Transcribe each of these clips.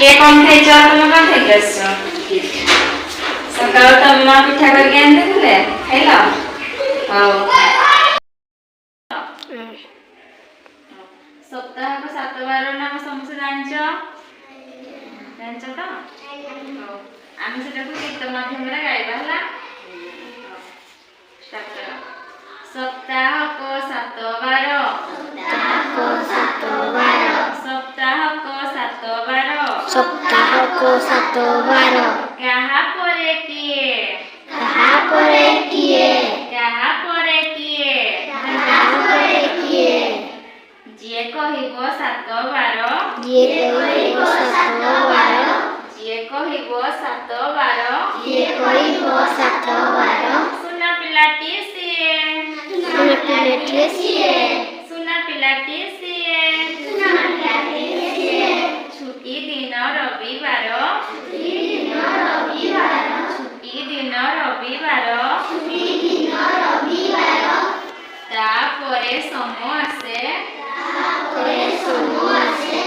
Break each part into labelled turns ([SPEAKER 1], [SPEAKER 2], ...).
[SPEAKER 1] କିଏ କଣ ଖାଇଛ ତମେ କଣ ଖାଇକି ଆସିଛ? ସକାଳୁ ତମ ମା ପିଠା କରିକି ଆଣିଦେଇଥିଲେ ଖାଇଲ? ହଉ। ସପ୍ତାହକ 7 ବାର ନାମ ସମସ୍ତେ ଜାଣିଛ? ଜାଣିଛ ତ? ହଉ। ଆମେ ସେଟାକୁ ଗୀତ ମାଧ୍ୟମରେ ଗାଇବା ହେଲା। ସପ୍ତାହକ 7 ବାର। ସପ୍ତାହକ 7 ବାର।
[SPEAKER 2] ସପ୍ତାହକ 7 ବାର।
[SPEAKER 1] କାହା ପରେ କିଏ?
[SPEAKER 2] କାହା ପରେ କିଏ?
[SPEAKER 1] କାହା ପରେ କିଏ?
[SPEAKER 2] କାହା ପରେ କିଏ?
[SPEAKER 1] ଯିଏ କହିବ 7 ବାର।
[SPEAKER 2] ଯିଏ କହିବ 7 ବାର।
[SPEAKER 1] ଯିଏ କହିବ 7 ବାର।
[SPEAKER 2] ଯିଏ କହିବ 7 ବାର।
[SPEAKER 1] ସୁନା ପିଲାଟି ସିଏ।
[SPEAKER 2] ସୁନା ପିଲାଟିଏ ସିଏ।
[SPEAKER 1] ସୁନା ପିଲାଟି ସିଏ।
[SPEAKER 2] ସୁନା ପିଲାଟିଏ ସିଏ।
[SPEAKER 1] ଛୁଟି ଦିନ ରବିବାର।
[SPEAKER 2] ଛୁଟି ଦିନ ରବିବାର।
[SPEAKER 1] ଛୁଟି ଦିନ ରବିବାର।
[SPEAKER 2] ଛୁଟି ଦିନ ରବିବାର।
[SPEAKER 1] ତାପରେ ସୋମ ଆସେ।
[SPEAKER 2] ତାପରେ ସୋମ ଆସେ।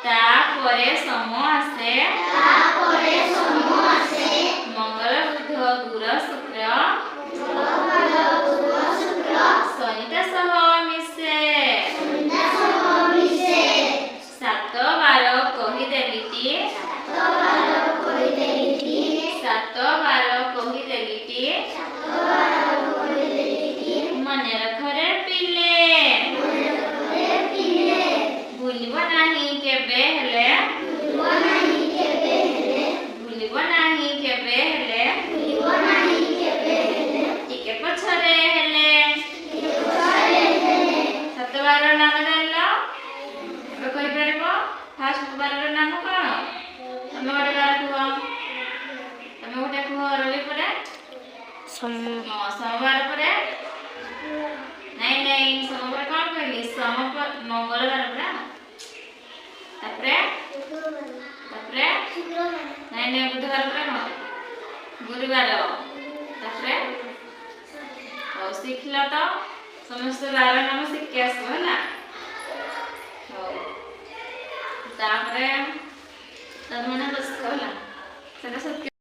[SPEAKER 1] ତାପରେ ସୋମ ଆସେ।
[SPEAKER 2] ତାପରେ ସୋମ ଆସେ।
[SPEAKER 1] ମଙ୍ଗଳ ବୁଧ ଗୁର ଶୁକ୍ର। ସନିତା ସହ ମିଶେ। 7 ବାର କହିଦେଲିଟି। 7 ବାର କହିଦେଲିଟି। ମନେ ରଖରେ ପିଲେ। ଭୁଲିବ ନାହିଁ କେବେ ହେଲେ। ଭୁଲିବ ନାହିଁ କେବେ ହେଲେ। ଟିକେ ପଛରେ ହେଲେ। 7 ବାର ନାମ ଜାଣିଲ? ଏବେ କହିପାରିବ? ଫାଷ୍ଟ ବାରର ନାମ କଣ? ତମେ ଗୋଟେ ବାର କୁହ। ତମେ ଗୋଟେ କୁହ ରବି ପରେ। ସୋମବାର ପରେ। ନାଇଁ ସୋମବାର କଣ କହିଲି? ମଙ୍ଗଳବାର ପରା। ତାପରେ ନାଇଁ ବୁଧବାର ପରେ କଣ? ଗୁରୁବାର। ତାପରେ ହଉ ଶିଖିଲ ତ? ସମସ୍ତେ ବାର ନାମ ଶିଖି ଆସିବ ହେଲା। ହଉ। ତାପରେ ତମେ ବସ ହେଲା। ସେଟା ସତ୍ୟ।